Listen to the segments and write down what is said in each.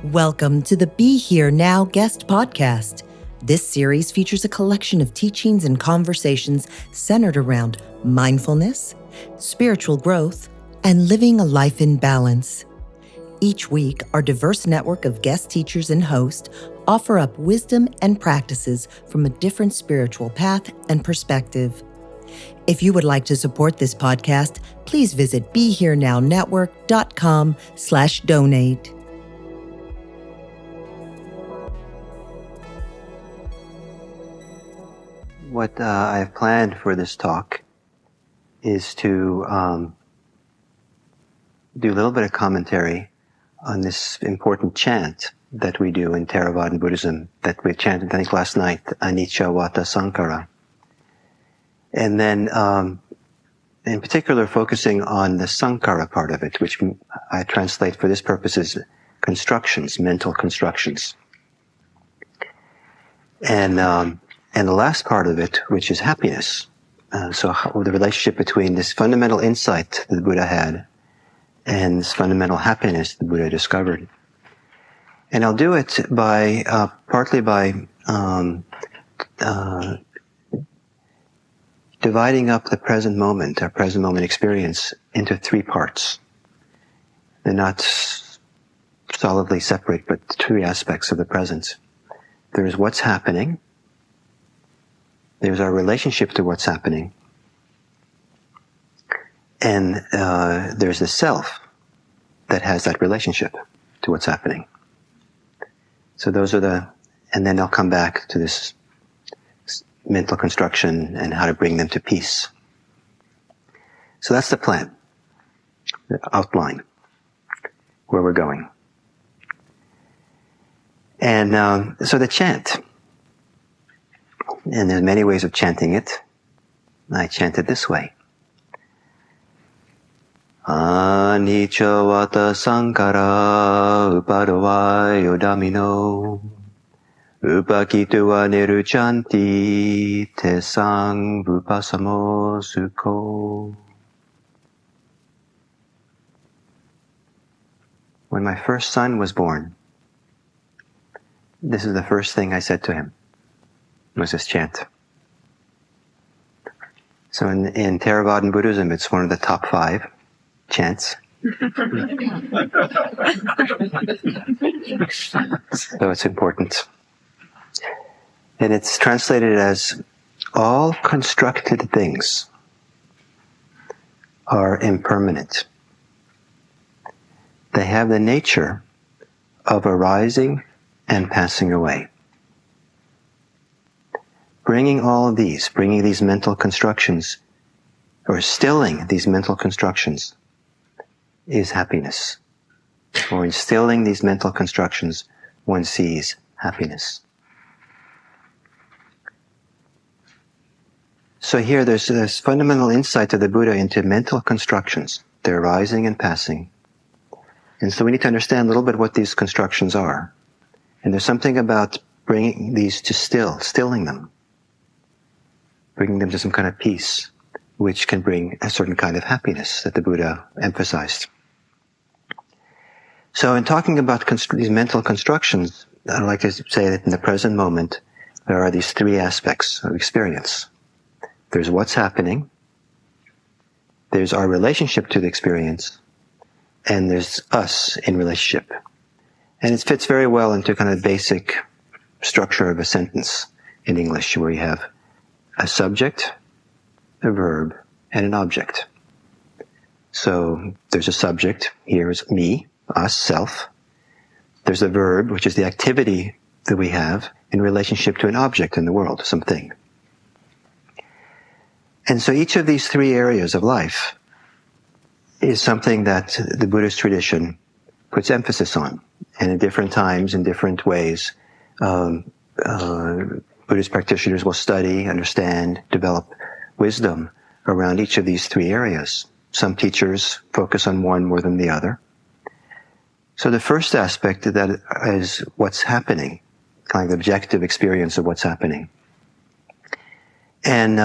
Welcome to the Be Here Now Guest Podcast. This series features a collection of teachings and conversations centered around mindfulness, spiritual growth, and living a life in balance. Each week, our diverse network of guest teachers and hosts offer up wisdom and practices from a different spiritual path and perspective. If you would like to support this podcast, please visit BeHereNowNetwork.com/donate. What I have planned for this talk is to do a little bit of commentary on this important chant that we do in Theravada Buddhism that we chanted, I think, last night, Anicca Vata Sankhara. And then, in particular, focusing on the Sankhara part of it, which I translate for this purpose as constructions, mental constructions. And the last part of it, which is happiness. So the relationship between this fundamental insight that the Buddha had and this fundamental happiness the Buddha discovered. And I'll do it by, partly by dividing up the present moment, our present moment experience, into three parts. They're not solidly separate, but three aspects of the present. There's what's happening. There's our relationship to what's happening. And there's the self that has that relationship to what's happening. So those are and then I'll come back to this mental construction and how to bring them to peace. So that's the plan, the outline, where we're going. And so the chant. And there's many ways of chanting it. I chant it this way. Anicca Vata Sankhara Upadavayo Dhammino Upakitva Niruchanti Tesang Vipassamo Sukho. When my first son was born, this is the first thing I said to him. Was this chant. So in Theravada Buddhism, it's one of the top 5 chants. So it's important. And it's translated as, all constructed things are impermanent. They have the nature of arising and passing away. Bringing these mental constructions, or stilling these mental constructions, is happiness. Or instilling these mental constructions, one sees happiness. So here there's this fundamental insight of the Buddha into mental constructions. They're arising and passing. And so we need to understand a little bit what these constructions are. And there's something about bringing these to stilling them. Bringing them to some kind of peace, which can bring a certain kind of happiness that the Buddha emphasized. So in talking about these mental constructions, I'd like to say that in the present moment, there are these 3 aspects of experience. There's what's happening, there's our relationship to the experience, and there's us in relationship. And it fits very well into kind of basic structure of a sentence in English, where you have a subject, a verb, and an object. So there's a subject, here is me, us, self. There's a verb, which is the activity that we have in relationship to an object in the world, something. And so each of these 3 areas of life is something that the Buddhist tradition puts emphasis on. And at different times, in different ways, Buddhist practitioners will study, understand, develop wisdom around each of these 3 areas. Some teachers focus on one more than the other. So the first aspect of that is what's happening, kind of the objective experience of what's happening. And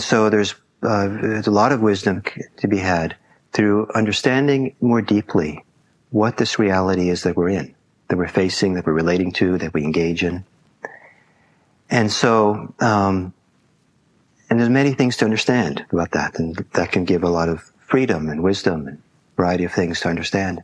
so there's a lot of wisdom to be had through understanding more deeply what this reality is that we're in. that we're facing, that we're relating to, that we engage in. And so, and there's many things to understand about that, and that can give a lot of freedom and wisdom and variety of things to understand.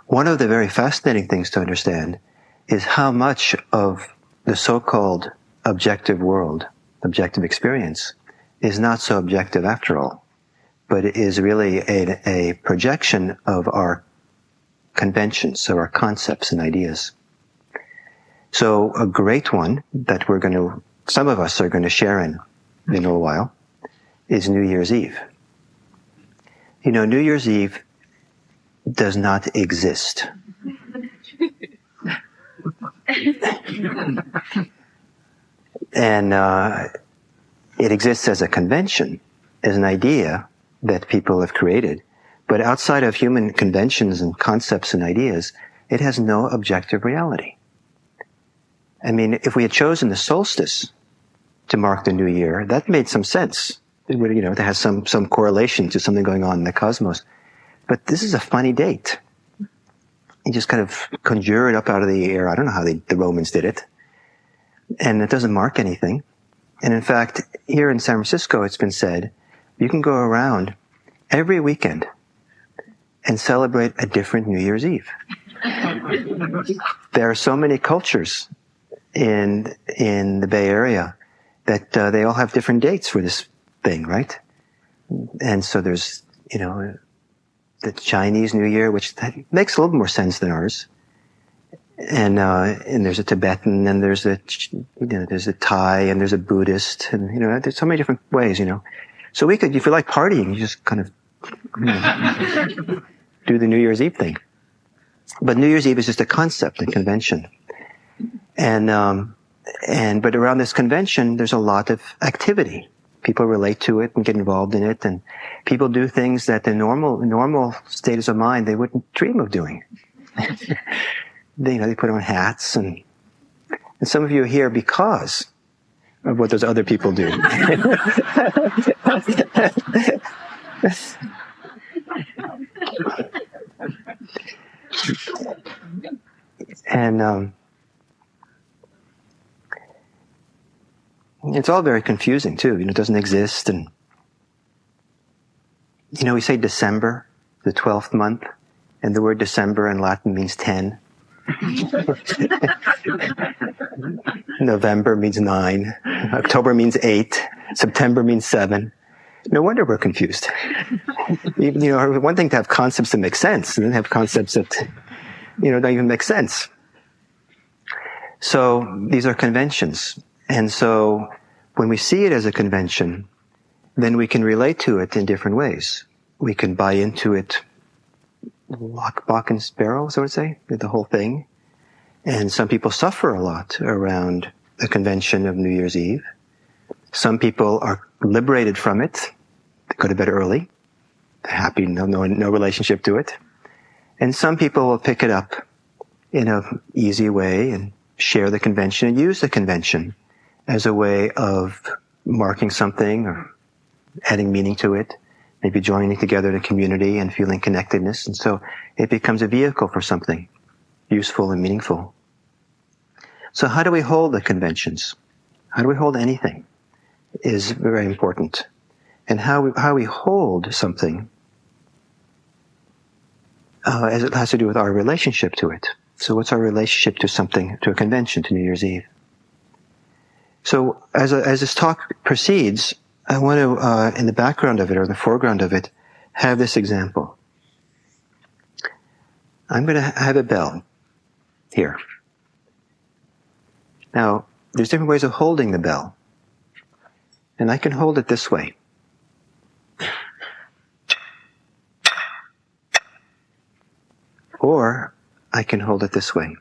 One of the very fascinating things to understand is how much of the so-called objective world, objective experience, is not so objective after all, but it is really a projection of our conventions, of our concepts and ideas. So a great one that some of us are going to share in a little while, is New Year's Eve. You know, New Year's Eve does not exist. And it exists as a convention, as an idea that people have created. But outside of human conventions and concepts and ideas, it has no objective reality. I mean, if we had chosen the solstice to mark the new year, that made some sense. It would, it has some correlation to something going on in the cosmos. But this is a funny date. You just kind of conjure it up out of the air. I don't know how the Romans did it. And it doesn't mark anything. And in fact, here in San Francisco, it's been said, you can go around every weekend and celebrate a different New Year's Eve. There are so many cultures in the Bay Area that they all have different dates for this thing, right? And so there's, the Chinese New Year, which that makes a little more sense than ours. And there's a Tibetan, and there's there's a Thai, and there's a Buddhist, and there's so many different ways, So we could, if you like partying, you just kind of do the New Year's Eve thing. But New Year's Eve is just a concept and convention, but around this convention, there's a lot of activity. People relate to it and get involved in it, and people do things that in normal status of mind they wouldn't dream of doing. They put on hats, and some of you are here because of what those other people do. And it's all very confusing too. It doesn't exist, and we say December, the 12th month, and the word December in Latin means 10. November means 9. October means 8. September means 7. No wonder we're confused. One thing to have concepts that make sense, and then have concepts that, don't even make sense. So these are conventions. And so when we see it as a convention, then we can relate to it in different ways. We can buy into it, lock, bock, and sparrow, so I would say, the whole thing. And some people suffer a lot around the convention of New Year's Eve. Some people are liberated from it. They go to bed early. They're happy, no relationship to it. And some people will pick it up in an easy way and share the convention and use the convention as a way of marking something or adding meaning to it, maybe joining together in a community and feeling connectedness. And so it becomes a vehicle for something useful and meaningful. So how do we hold the conventions? How do we hold anything is very important. And how we hold something as it has to do with our relationship to it. So what's our relationship to something, to a convention, to New Year's Eve? So as this talk proceeds, I want to, in the background of it, or in the foreground of it, have this example. I'm going to have a bell here. Now, there's different ways of holding the bell. And I can hold it this way. Or I can hold it this way.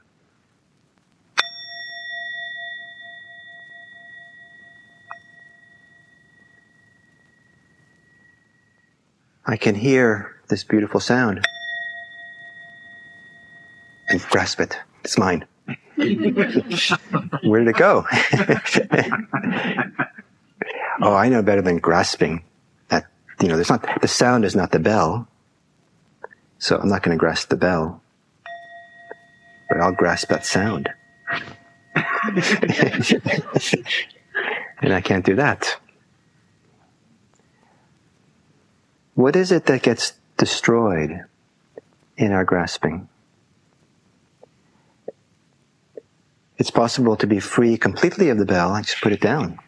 I can hear this beautiful sound and grasp it. It's mine. Where did it go? Oh, I know better than grasping. That, there's not, the sound is not the bell. So I'm not going to grasp the bell. but I'll grasp that sound. And I can't do that. What is it that gets destroyed in our grasping? It's possible to be free completely of the bell and just put it down.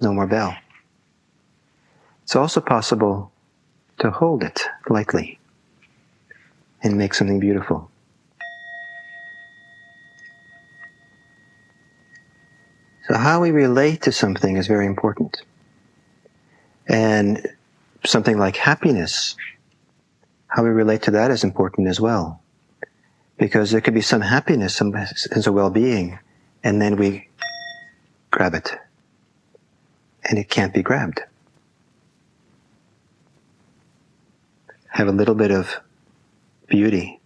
No more bell. It's also possible to hold it lightly and make something beautiful. So how we relate to something is very important. And something like happiness, how we relate to that is important as well. Because there could be some happiness, some sense of well-being, and then we grab it. And it can't be grabbed. Have a little bit of beauty.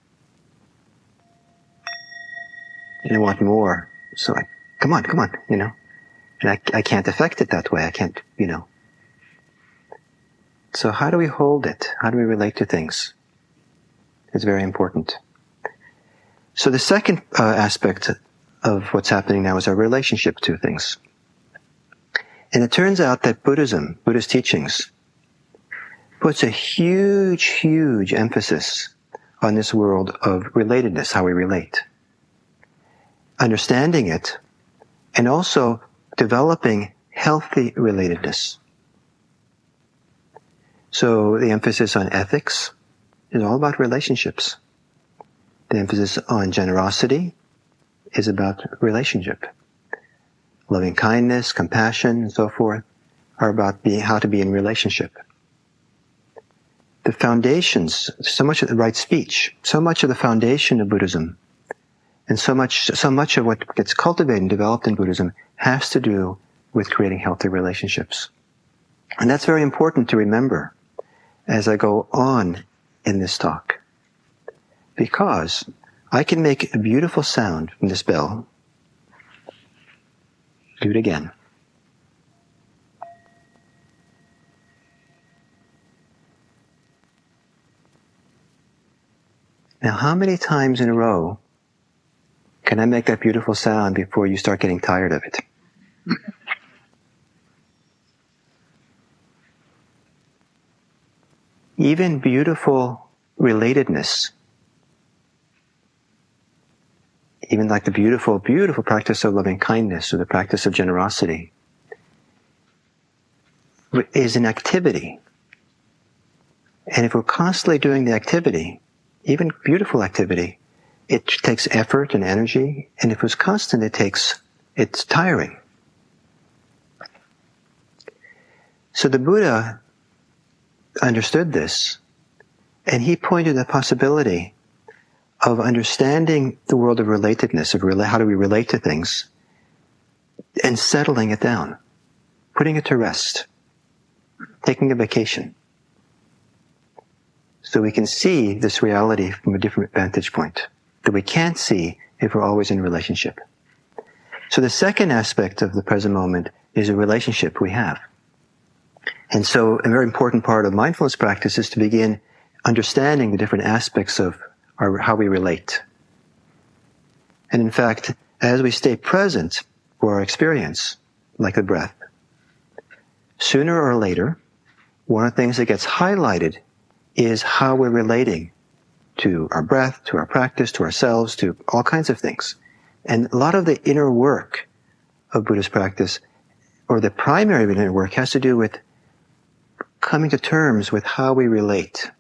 And I want more. So come on, And I can't affect it that way. I can't, So how do we hold it? How do we relate to things? It's very important. So the second aspect of what's happening now is our relationship to things. And it turns out that Buddhist teachings, puts a huge, huge emphasis on this world of relatedness, how we relate. Understanding it, and also developing healthy relatedness. So the emphasis on ethics is all about relationships. The emphasis on generosity is about relationship. Loving kindness, compassion, and so forth are about how to be in relationship. The foundations, so much of the right speech, so much of the foundation of Buddhism, and so much of what gets cultivated and developed in Buddhism has to do with creating healthy relationships. And that's very important to remember as I go on in this talk. Because I can make a beautiful sound from this bell. Do it again. Now, how many times in a row can I make that beautiful sound before you start getting tired of it? Even beautiful relatedness, even like the beautiful, beautiful practice of loving kindness or the practice of generosity, is an activity. And if we're constantly doing the activity, even beautiful activity, it takes effort and energy, and if it's constant, it's tiring. So the Buddha understood this, and he pointed the possibility of understanding the world of relatedness, of how do we relate to things, and settling it down, putting it to rest, taking a vacation, so we can see this reality from a different vantage point that we can't see if we're always in relationship. So the second aspect of the present moment is a relationship we have. And so a very important part of mindfulness practice is to begin understanding the different aspects of how we relate. And in fact, as we stay present for our experience, like the breath, sooner or later, one of the things that gets highlighted is how we're relating to our breath, to our practice, to ourselves, to all kinds of things. And a lot of the inner work of Buddhist practice, or the primary inner work, has to do with coming to terms with how we relate.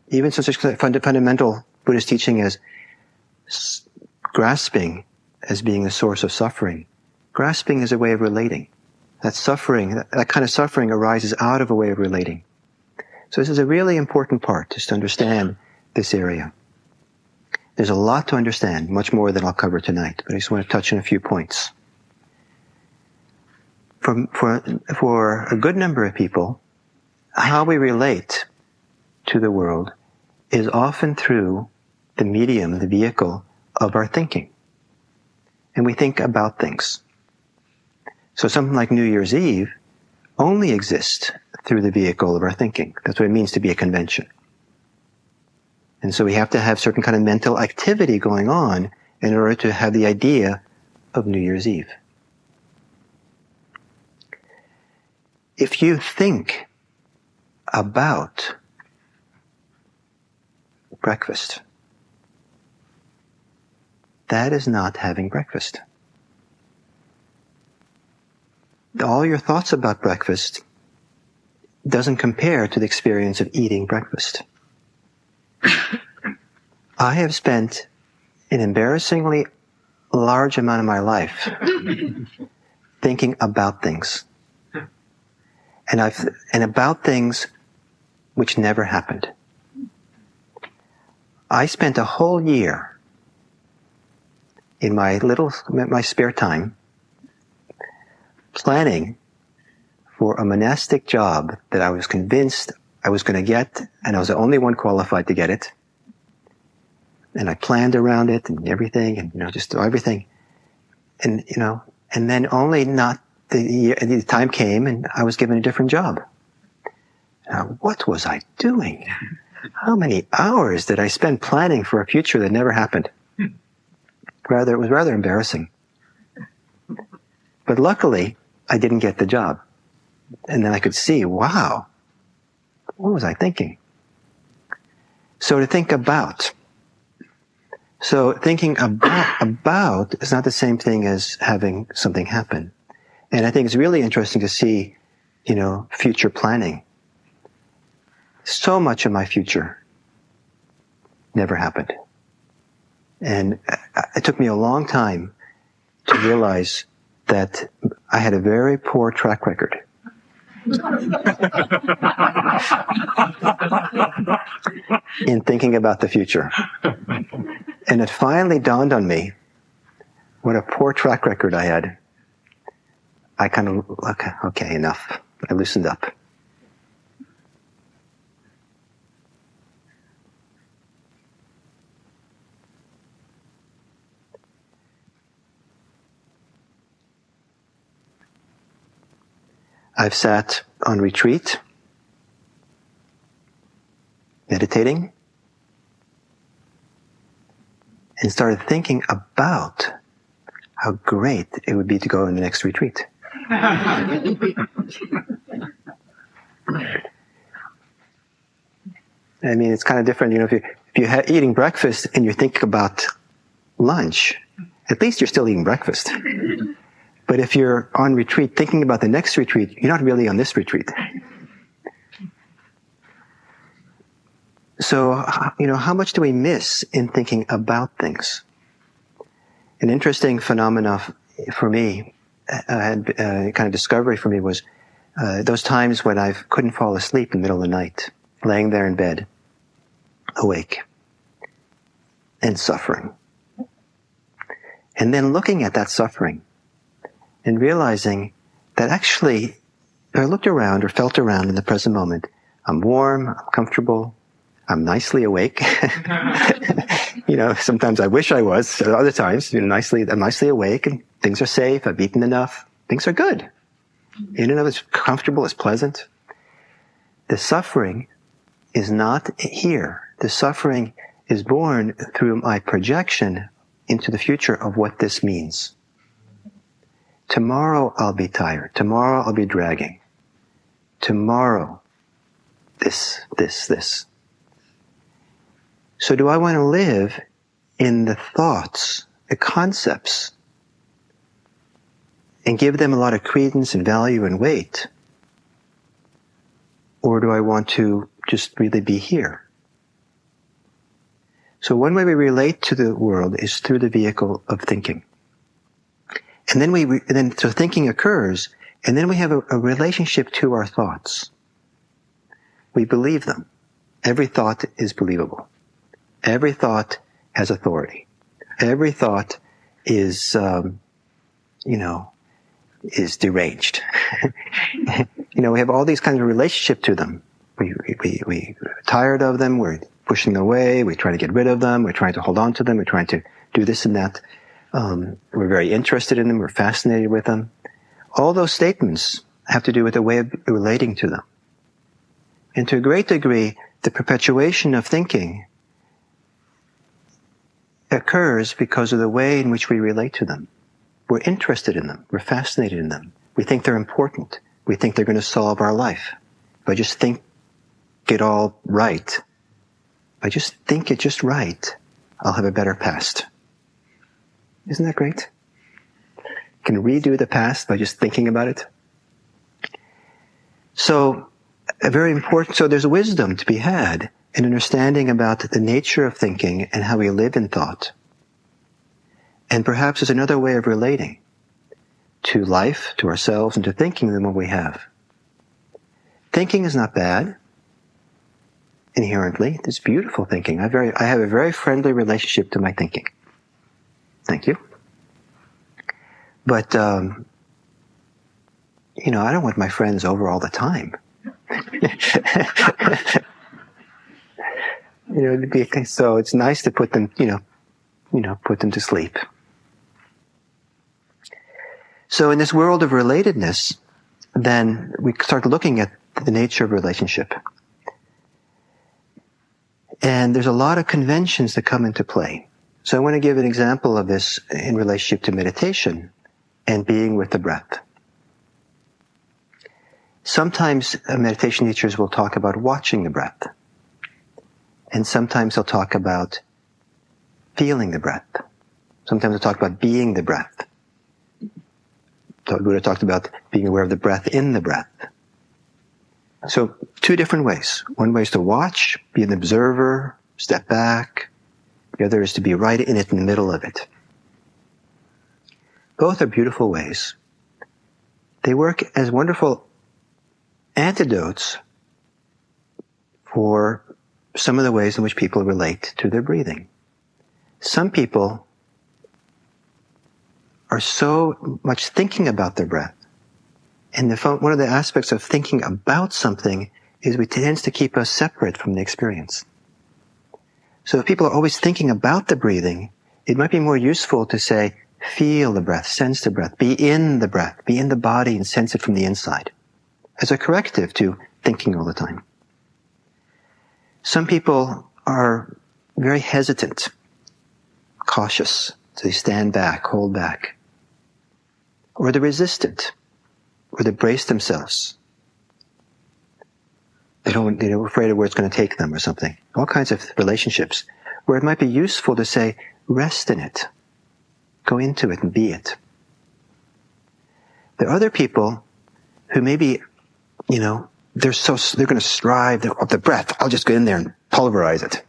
Even such a fundamental Buddhist teaching as grasping as being the source of suffering. Grasping is a way of relating. That suffering, that kind of suffering arises out of a way of relating. So this is a really important part, just to understand this area. There's a lot to understand, much more than I'll cover tonight, but I just want to touch on a few points. For a good number of people, how we relate to the world is often through the medium, the vehicle of our thinking. And we think about things. So something like New Year's Eve only exists through the vehicle of our thinking. That's what it means to be a convention. And so we have to have certain kind of mental activity going on in order to have the idea of New Year's Eve. If you think about breakfast, that is not having breakfast. All your thoughts about breakfast doesn't compare to the experience of eating breakfast. I have spent an embarrassingly large amount of my life thinking about things. And about things which never happened. I spent a whole year in my spare time planning for a monastic job that I was convinced I was going to get, and I was the only one qualified to get it. And I planned around it and everything, and just everything. And and then only not the time came, and I was given a different job. Now, what was I doing? How many hours did I spend planning for a future that never happened? It was rather embarrassing. But luckily, I didn't get the job. And then I could see, wow, what was I thinking? So to think about. So thinking about is not the same thing as having something happen. And I think it's really interesting to see, future planning. So much of my future never happened. And it took me a long time to realize that I had a very poor track record. In thinking about the future. And it finally dawned on me what a poor track record I had. I kind of, okay, enough. I loosened up. I've sat on retreat, meditating, and started thinking about how great it would be to go on the next retreat. I mean, it's kind of different, if you're eating breakfast and you think about lunch, at least you're still eating breakfast. But if you're on retreat thinking about the next retreat, you're not really on this retreat. So, how much do we miss in thinking about things? An interesting phenomena for me, kind of discovery for me was those times when I couldn't fall asleep in the middle of the night, laying there in bed, awake, and suffering. And then looking at that suffering, and realizing that actually, if I looked around or felt around in the present moment, I'm warm, I'm comfortable, I'm nicely awake. Sometimes I wish I was. Other times, I'm nicely awake and things are safe. I've eaten enough. Things are good. It's comfortable, it's pleasant. The suffering is not here. The suffering is born through my projection into the future of what this means. Tomorrow I'll be tired. Tomorrow I'll be dragging. Tomorrow, this. So do I want to live in the thoughts, the concepts, and give them a lot of credence and value and weight? Or do I want to just really be here? So one way we relate to the world is through the vehicle of thinking. And then so thinking occurs, and then we have a relationship to our thoughts. We believe them. Every thought is believable. Every thought has authority. Every thought is, is deranged. We have all these kinds of relationship to them. We're tired of them. We're pushing them away. We're trying to get rid of them. We're trying to hold on to them. We're trying to do this and that. We're very interested in them. We're fascinated with them. All those statements have to do with the way of relating to them. And to a great degree, the perpetuation of thinking occurs because of the way in which we relate to them. We're interested in them. We're fascinated in them. We think they're important. We think they're going to solve our life. If I just think it all right, if I just think it just right, I'll have a better past. Isn't that great? Can redo the past by just thinking about it. So, so there's wisdom to be had in understanding about the nature of thinking and how we live in thought. And perhaps there's another way of relating to life, to ourselves, and to thinking than what we have. Thinking is not bad, inherently. It's beautiful thinking. I have a very friendly relationship to my thinking. Thank you. But, I don't want my friends over all the time. So it's nice to put them, put them to sleep. So in this world of relatedness, then we start looking at the nature of relationship. And there's a lot of conventions that come into play. So I want to give an example of this in relationship to meditation and being with the breath. Sometimes meditation teachers will talk about watching the breath. And sometimes they'll talk about feeling the breath. Sometimes they'll talk about being the breath. Buddha talked about being aware of the breath in the breath. So, two different ways. One way is to watch, be an observer, step back. The other is to be right in it, in the middle of it. Both are beautiful ways. They work as wonderful antidotes for some of the ways in which people relate to their breathing. Some people are so much thinking about their breath. And one of the aspects of thinking about something is it tends to keep us separate from the experience. So if people are always thinking about the breathing, it might be more useful to say, feel the breath, sense the breath, be in the breath, be in the body and sense it from the inside, as a corrective to thinking all the time. Some people are very hesitant, cautious, so they stand back, hold back. Or they're resistant, or they brace themselves. They're afraid of where it's going to take them or something. All kinds of relationships where it might be useful to say, rest in it. Go into it and be it. There are other people who maybe, they're going to strive, the breath, I'll just go in there and pulverize it.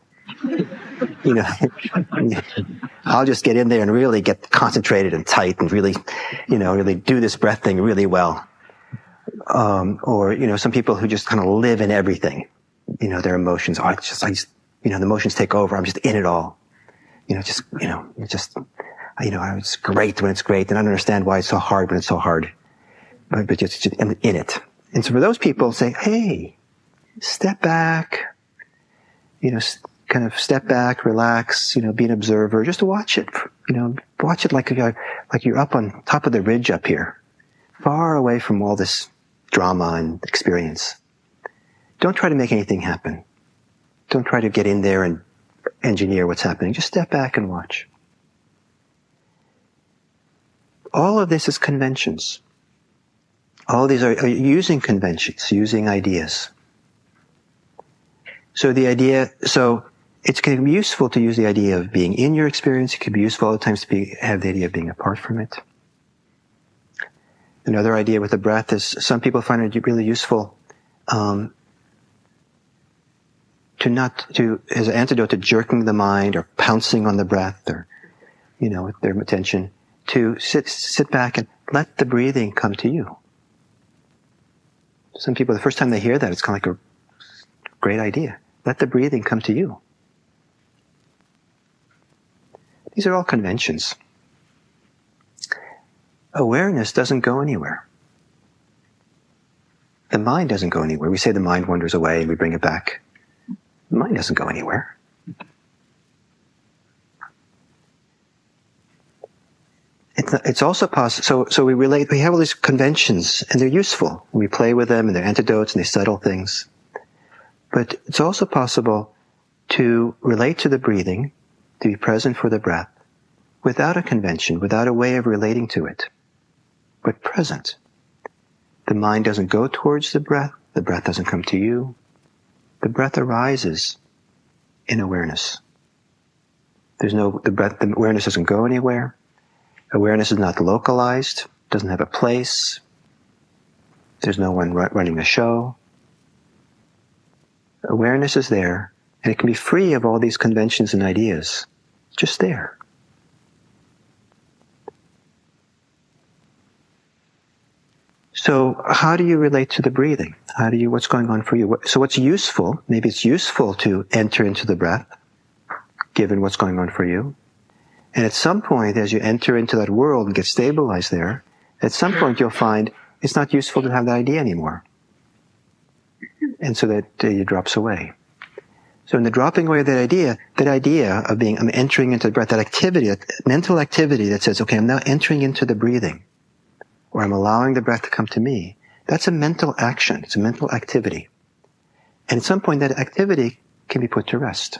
I'll just get in there and really get concentrated and tight and really, really do this breath thing really well. Or some people who just kind of live in everything, their emotions. The emotions take over. I'm just in it all. It's great when it's great, and I don't understand why it's so hard when it's so hard. But just in it. And so for those people, say, hey, step back, kind of step back, relax, be an observer, just watch it, watch it like you're up on top of the ridge up here, far away from all this drama and experience. Don't try to make anything happen. Don't try to get in there and engineer what's happening. Just step back and watch. All of this is conventions. All of these are using conventions, using ideas. So it's going to be useful to use the idea of being in your experience. It can be useful at times to have the idea of being apart from it. Another idea with the breath is some people find it really useful as an antidote to jerking the mind or pouncing on the breath or, with their attention, to sit back and let the breathing come to you. Some people, the first time they hear that, it's kind of like a great idea. Let the breathing come to you. These are all conventions. Awareness doesn't go anywhere. The mind doesn't go anywhere. We say the mind wanders away and we bring it back. The mind doesn't go anywhere. It's also possible. So we have all these conventions and they're useful. We play with them and they're antidotes and they settle things. But it's also possible to relate to the breathing to be present for the breath without a convention, without a way of relating to it, but present. The mind doesn't go towards the breath doesn't come to you. The breath arises in awareness. The awareness doesn't go anywhere. Awareness is not localized, doesn't have a place. There's no one running the show. Awareness is there, and it can be free of all these conventions and ideas. Just there. So how do you relate to the breathing? What's going on for you? So what's useful? Maybe it's useful to enter into the breath, given what's going on for you. And at some point, as you enter into that world and get stabilized there, at some point you'll find it's not useful to have that idea anymore. And so that it drops away. So in the dropping away of that idea of being, I'm entering into the breath, that activity, that mental activity that says, okay, I'm now entering into the breathing, or I'm allowing the breath to come to me, that's a mental action. It's a mental activity. And at some point that activity can be put to rest.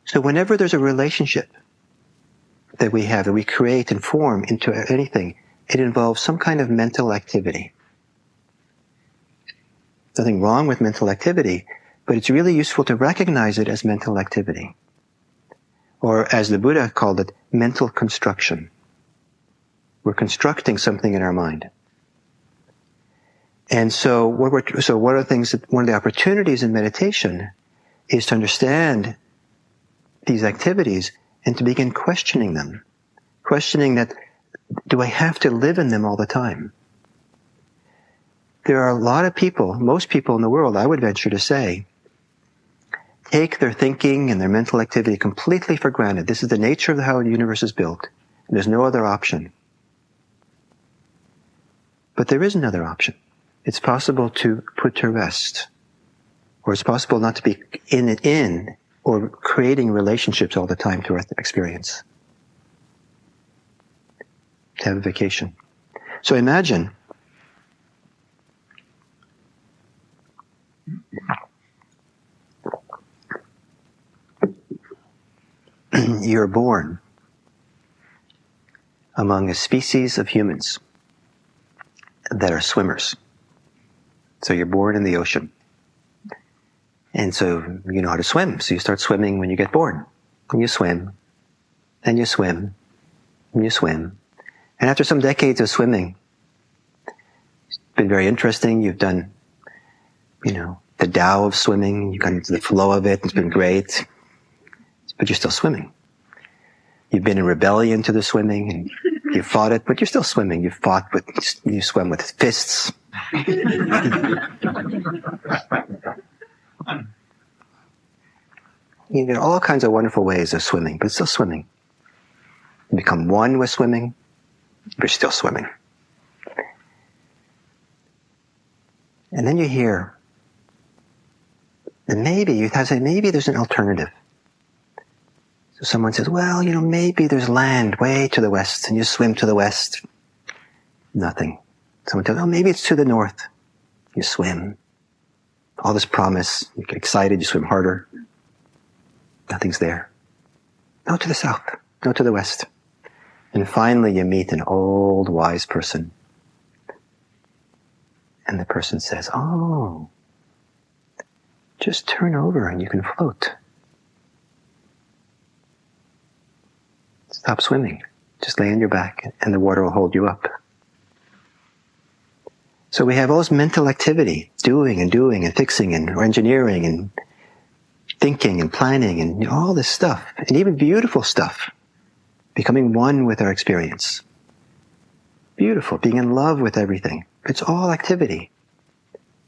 So whenever there's a relationship that we have, that we create and form into anything, it involves some kind of mental activity. Nothing wrong with mental activity, but it's really useful to recognize it as mental activity. Or as the Buddha called it, mental construction. We're constructing something in our mind. And so one of the opportunities in meditation is to understand these activities and to begin questioning them. Questioning that, do I have to live in them all the time? There are a lot of people, most people in the world, I would venture to say, take their thinking and their mental activity completely for granted. This is the nature of how the universe is built. And there's no other option. But there is another option. It's possible to put to rest. Or it's possible not to be in or creating relationships all the time to our experience. To have a vacation. So imagine you're born among a species of humans that are swimmers. So you're born in the ocean. And so you know how to swim. So you start swimming when you get born. And you swim. And you swim. And you swim. And after some decades of swimming, it's been very interesting. You've done, the Tao of swimming. You've gotten into the flow of it. It's been great. But you're still swimming. You've been in rebellion to the swimming, and you fought it, but you're still swimming. You swim with fists. There are all kinds of wonderful ways of swimming, but still swimming. You become one with swimming, but you're still swimming. And then you hear, and maybe there's an alternative. So someone says, well, maybe there's land way to the west, and you swim to the west. Nothing. Someone tells, oh, maybe it's to the north. You swim. All this promise. You get excited, you swim harder. Nothing's there. No, to the south. No, to the west. And finally you meet an old, wise person. And the person says, oh, just turn over and you can float. Stop swimming. Just lay on your back and the water will hold you up. So we have all this mental activity, doing and fixing and engineering and thinking and planning and all this stuff, and even beautiful stuff, becoming one with our experience. Beautiful, being in love with everything. It's all activity.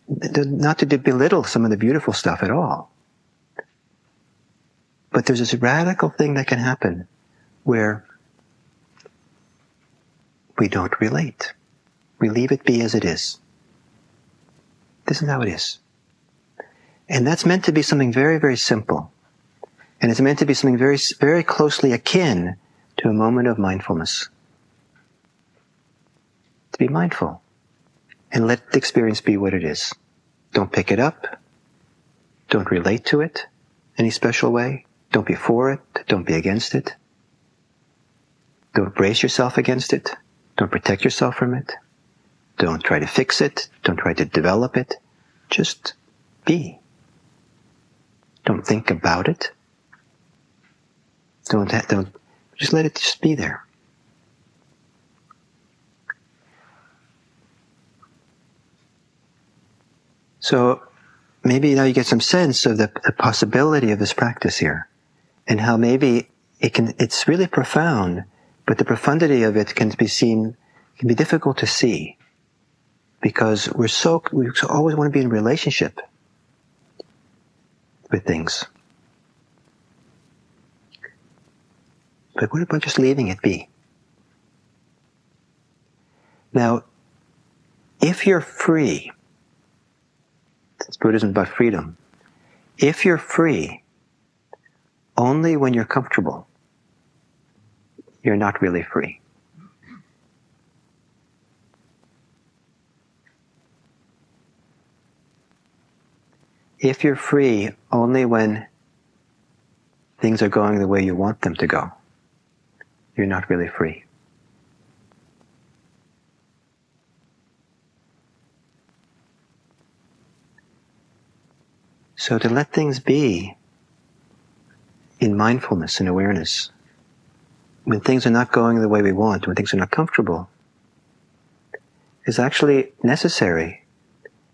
Not to belittle some of the beautiful stuff at all. But there's this radical thing that can happen where we don't relate. We leave it be as it is. This is how it is. And that's meant to be something very, very simple. And it's meant to be something very, very closely akin to a moment of mindfulness. To be mindful. And let the experience be what it is. Don't pick it up. Don't relate to it. any special way. Don't be for it. Don't be against it. Don't brace yourself against it. Don't protect yourself from it. Don't try to fix it. Don't try to develop it. Just be. Don't think about it. Don't just let it just be there. So maybe now you get some sense of the possibility of this practice here, and how maybe it's really profound, but the profundity of it can be difficult to see, because we always want to be in relationship with things. But what about just leaving it be? Now, if you're free, it's Buddhism about freedom. If you're free only when you're comfortable, you're not really free. If you're free only when things are going the way you want them to go, you're not really free. So to let things be in mindfulness and awareness, when things are not going the way we want, when things are not comfortable, is actually necessary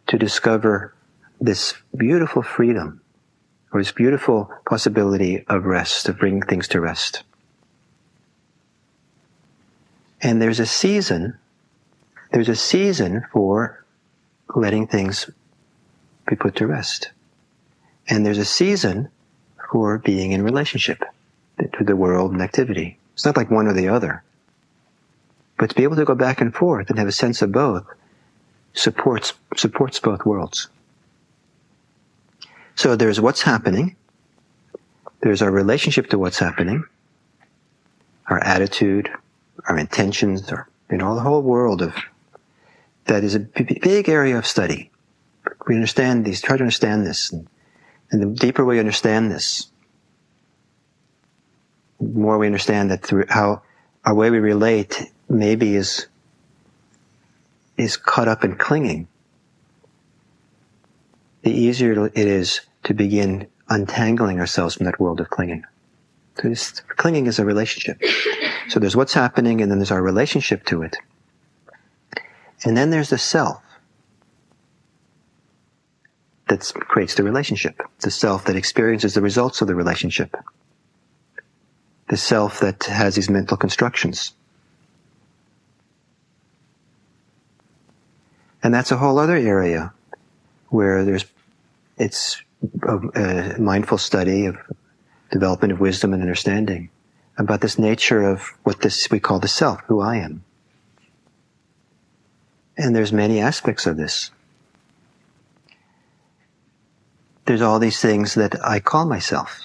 to discover this beautiful freedom, or this beautiful possibility of rest, of bringing things to rest. And there's a season for letting things be put to rest. And there's a season for being in relationship to the world and activity. It's not like one or the other. But to be able to go back and forth and have a sense of both supports both worlds. So there's what's happening. There's our relationship to what's happening, our attitude, our intentions, or the whole world of that is a big area of study. We understand these, try to understand this, and the deeper we understand this, the more we understand that through how our way we relate maybe is caught up in clinging, the easier it is to begin untangling ourselves from that world of clinging. So clinging is a relationship. So there's what's happening, and then there's our relationship to it. And then there's the self that creates the relationship. The self that experiences the results of the relationship. The self that has these mental constructions. And that's a whole other area where it's a mindful study of development of wisdom and understanding about this nature of what we call the self, who I am. And there's many aspects of this. There's all these things that I call myself.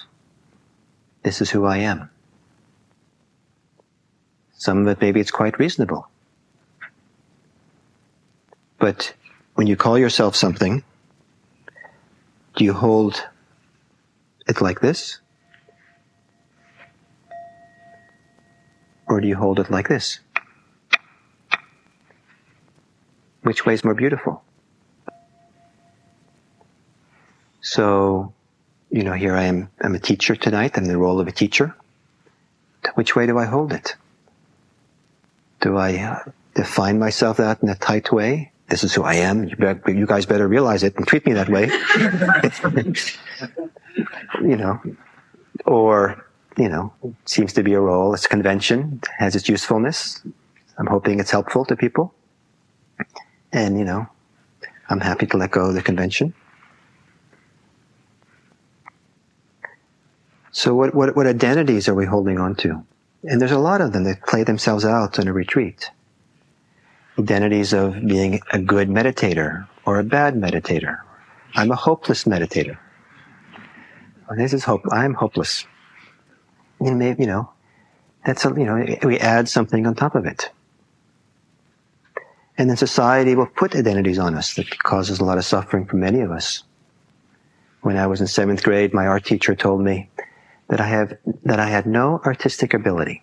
This is who I am. Some of it, maybe it's quite reasonable. But when you call yourself something, do you hold it like this? Or do you hold it like this? Which way is more beautiful? So, here I am. I'm a teacher tonight. I'm in the role of a teacher. Which way do I hold it? Do I define myself that in a tight way? This is who I am. You guys better realize it and treat me that way. Or, seems to be a role. It's a convention. It has its usefulness. I'm hoping it's helpful to people. And, I'm happy to let go of the convention. So what identities are we holding on to? And there's a lot of them that play themselves out in a retreat. Identities of being a good meditator or a bad meditator. I'm a hopeless meditator. This is hope. I'm hopeless. And maybe, that's we add something on top of it. And then society will put identities on us that causes a lot of suffering for many of us. when I was in 7th grade, my art teacher told me that I had no artistic ability.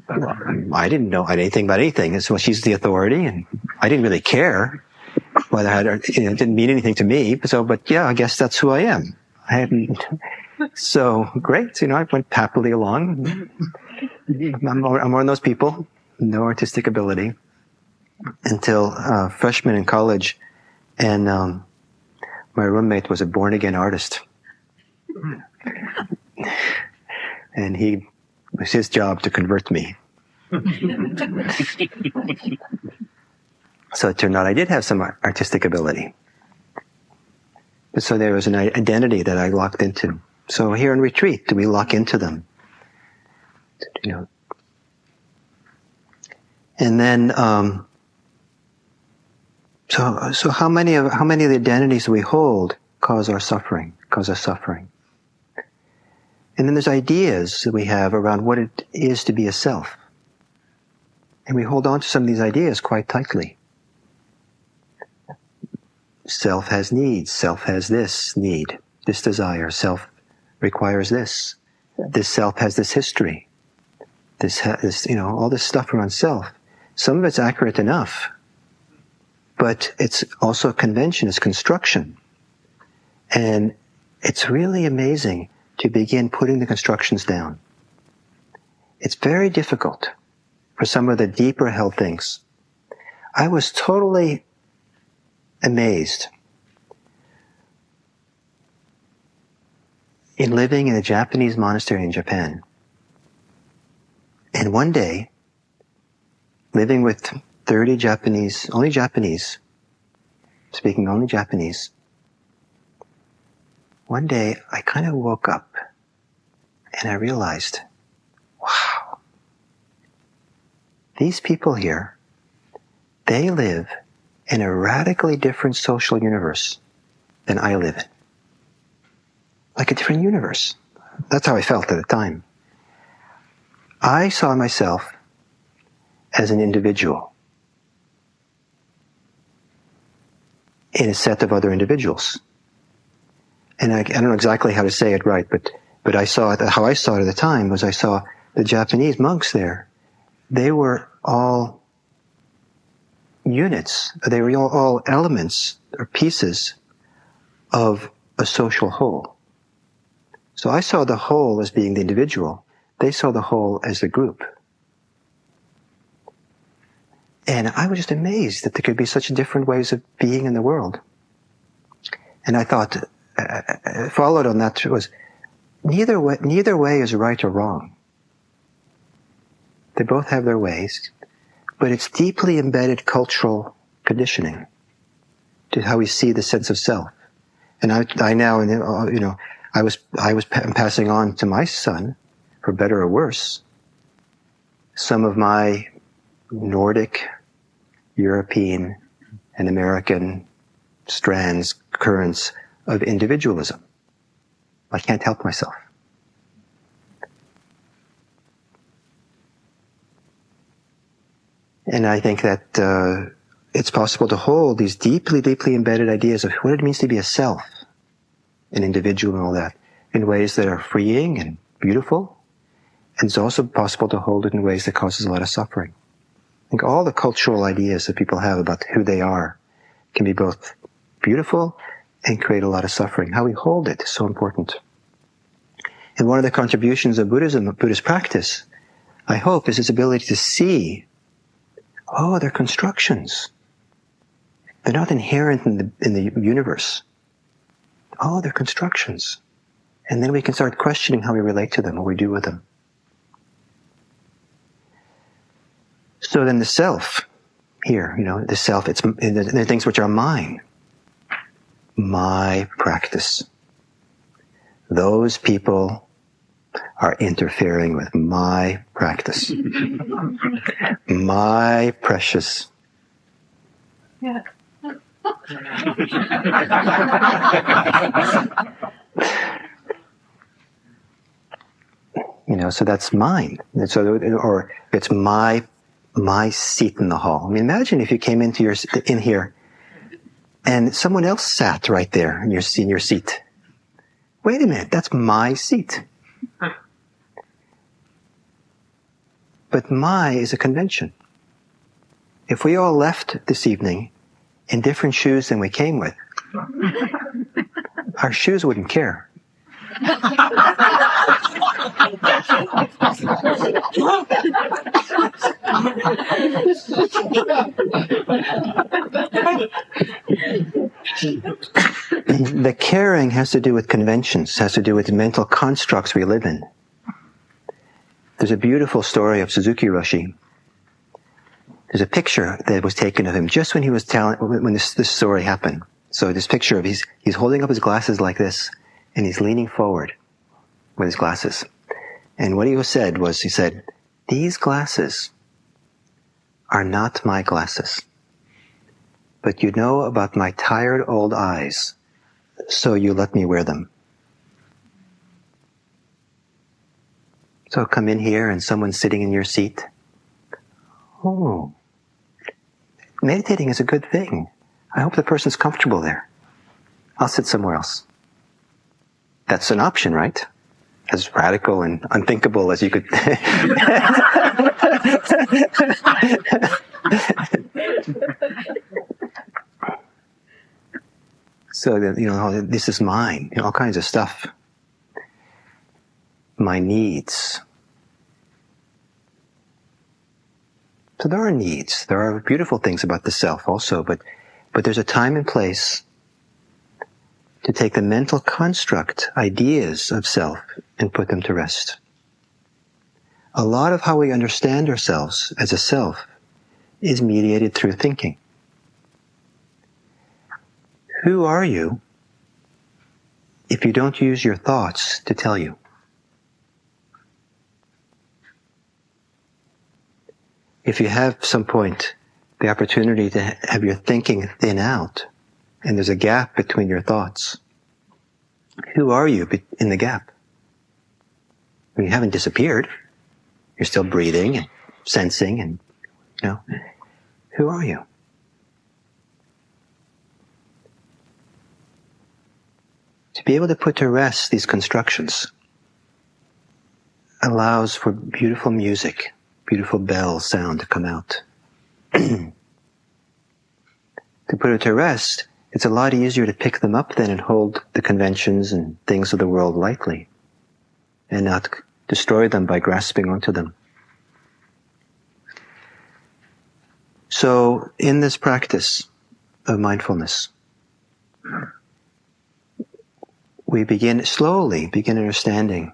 Well, I didn't know anything about anything. So she's the authority, and I didn't really care whether I had, it didn't mean anything to me. So, but yeah, I guess that's who I am. I hadn't. So great, I went happily along. I'm one of those people, no artistic ability, until freshman in college, and my roommate was a born-again artist, and it was his job to convert me. So it turned out I did have some artistic ability. So there was an identity that I locked into. So here in retreat, we lock into them. And then, so how many of the identities we hold cause us suffering? And then there's ideas that we have around what it is to be a self. And we hold on to some of these ideas quite tightly. Self has needs. Self has this need, this desire. Self requires this. This self has this history. This, all this stuff around self. Some of it's accurate enough, but it's also a convention, it's construction. And it's really amazing to begin putting the constructions down. It's very difficult for some of the deeper held things. I was totally amazed in living in a Japanese monastery in Japan. And one day, living with 30 Japanese, speaking only Japanese, one day I kind of woke up and I realized, wow, these people here, they live in a radically different social universe than I live in. Like a different universe. That's how I felt at the time. I saw myself as an individual in a set of other individuals. And I don't know exactly how to say it right, but I saw it, how I saw it at the time was I saw the Japanese monks there. They were all units. They were all elements or pieces of a social whole. So I saw the whole as being the individual. They saw the whole as the group. And I was just amazed that there could be such different ways of being in the world. And I thought, followed on that was, neither way is right or wrong. They both have their ways, but it's deeply embedded cultural conditioning to how we see the sense of self. And I now, I was passing on to my son, for better or worse, some of my Nordic, European, and American strands, currents of individualism. I can't help myself. And I think that it's possible to hold these deeply, deeply embedded ideas of what it means to be a self, an individual and all that, in ways that are freeing and beautiful. And it's also possible to hold it in ways that causes a lot of suffering. I think all the cultural ideas that people have about who they are can be both beautiful and create a lot of suffering. How we hold it is so important. And one of the contributions of Buddhism, of Buddhist practice, I hope, is its ability to see, they're constructions. They're not inherent in the universe. They're constructions. And then we can start questioning how we relate to them, what we do with them. So then the self, here, the self, it's the things which are mine. My practice. Those people are interfering with my practice. My precious. Yeah. So that's mine. And so, or it's my seat in the hall. I mean, imagine if you came in here and someone else sat right there in your seat. Wait a minute, that's my seat. But my is a convention. If we all left this evening in different shoes than we came with, our shoes wouldn't care. The caring has to do with conventions, has to do with the mental constructs we live in. There's a beautiful story of Suzuki Roshi. There's a picture that was taken of him just when he was when this story happened. So this picture of he's holding up his glasses like this, and he's leaning forward with his glasses. And what he said was, he said, "These glasses are not my glasses, but you know about my tired old eyes, so you let me wear them." So come in here and someone's sitting in your seat. Oh, meditating is a good thing. I hope the person's comfortable there. I'll sit somewhere else. That's an option, right? As radical and unthinkable as you could. So that, this is mine, all kinds of stuff. My needs. So there are needs. There are beautiful things about the self also, but there's a time and place to take the mental construct, ideas of self, and put them to rest. A lot of how we understand ourselves as a self is mediated through thinking. Who are you if you don't use your thoughts to tell you? If you have some point the opportunity to have your thinking thin out, and there's a gap between your thoughts, who are you in the gap? I mean, you haven't disappeared. You're still breathing and sensing and, who are you? To be able to put to rest these constructions allows for beautiful music, beautiful bell sound to come out. To put it to rest, it's a lot easier to pick them up then and hold the conventions and things of the world lightly and not destroy them by grasping onto them. So in this practice of mindfulness, we slowly begin understanding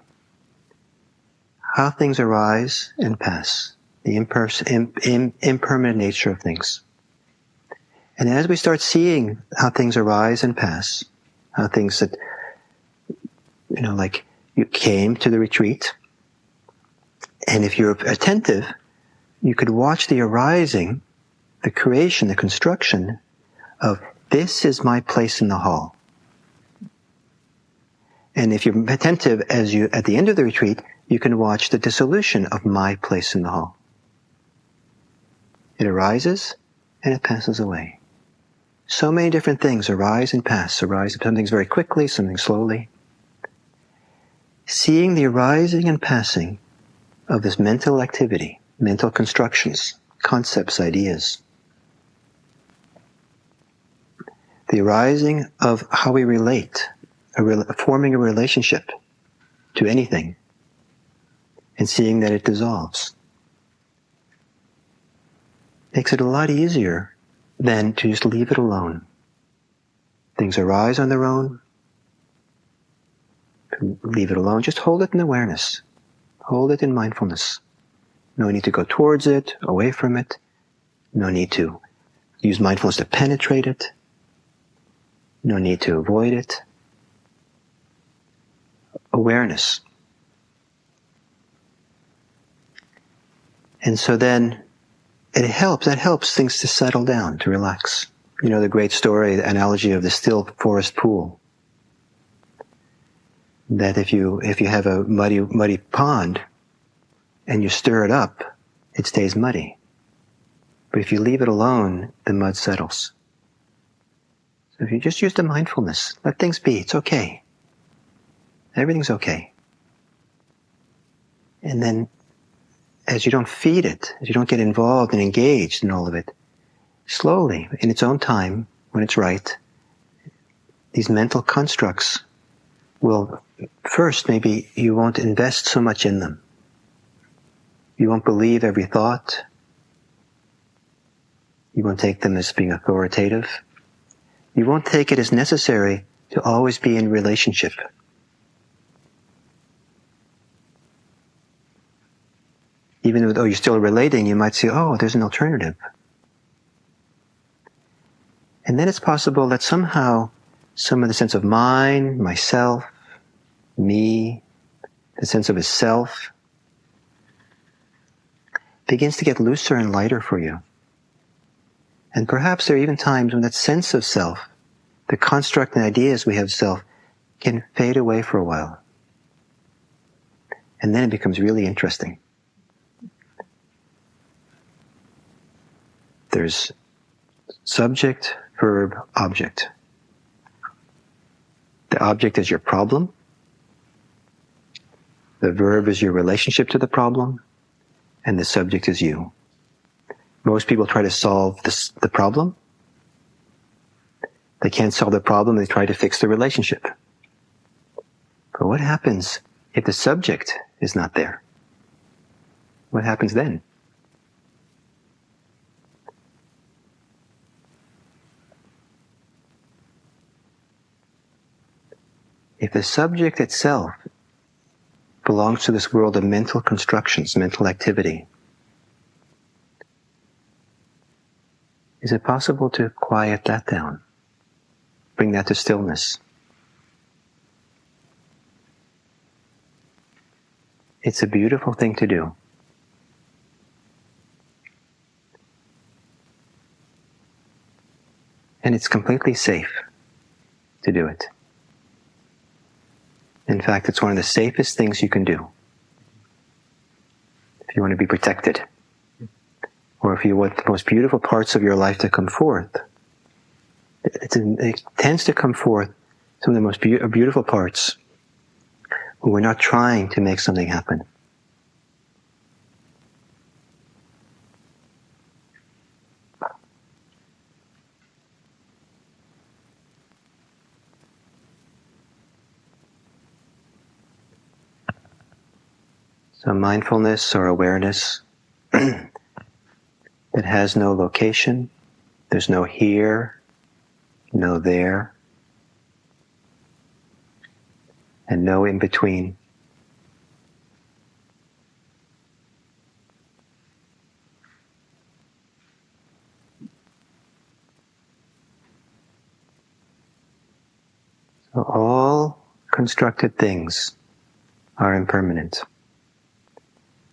how things arise and pass, the impermanent nature of things. And as we start seeing how things arise and pass, how things that, like you came to the retreat, and if you're attentive, you could watch the arising, the creation, the construction of, this is my place in the hall. And if you're attentive at the end of the retreat, you can watch the dissolution of my place in the hall. It arises and it passes away. So many different things arise and pass, some things very quickly, some things slowly. Seeing the arising and passing of this mental activity, mental constructions, concepts, ideas. The arising of how we relate, forming a relationship to anything, and seeing that it dissolves. Makes it a lot easier than to just leave it alone. Things arise on their own. Leave it alone. Just hold it in awareness. Hold it in mindfulness. No need to go towards it, away from it. No need to use mindfulness to penetrate it. No need to avoid it. Awareness. And so then that helps things to settle down, to relax. The great story, the analogy of the still forest pool. That if you have a muddy pond and you stir it up, it stays muddy. But if you leave it alone, the mud settles. If you just use the mindfulness, let things be, it's okay. Everything's okay. And then, as you don't feed it, as you don't get involved and engaged in all of it, slowly, in its own time, when it's right, these mental constructs will, first, maybe you won't invest so much in them. You won't believe every thought. You won't take them as being authoritative. You won't take it as necessary to always be in relationship. Even though you're still relating, you might say, oh, there's an alternative. And then it's possible that somehow some of the sense of mine, myself, me, the sense of a self, begins to get looser and lighter for you. And perhaps there are even times when that sense of self, the construct and ideas we have of self, can fade away for a while. And then it becomes really interesting. There's subject, verb, object. The object is your problem. The verb is your relationship to the problem. And the subject is you. Most people try to solve the problem. They can't solve the problem, they try to fix the relationship. But what happens if the subject is not there? What happens then? If the subject itself belongs to this world of mental constructions, mental activity, is it possible to quiet that down? Bring that to stillness? It's a beautiful thing to do. And it's completely safe to do it. In fact, it's one of the safest things you can do. If you want to be protected, or if you want the most beautiful parts of your life to come forth, it tends to come forth, some of the most beautiful parts, when we're not trying to make something happen. So mindfulness or awareness that has no location, there's no here, no there, and no in between. So all constructed things are impermanent.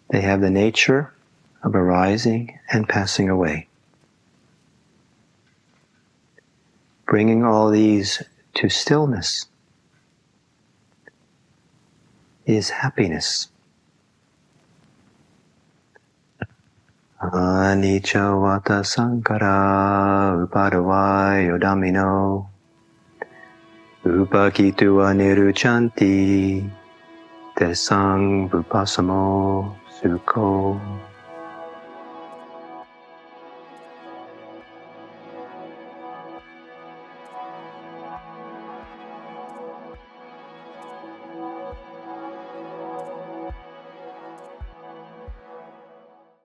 They have the nature of arising and passing away. Bringing all these to stillness is happiness. Anicca vata sankara upadavayo dhammino upakitu aniruchanti tesang vipassamo sukho.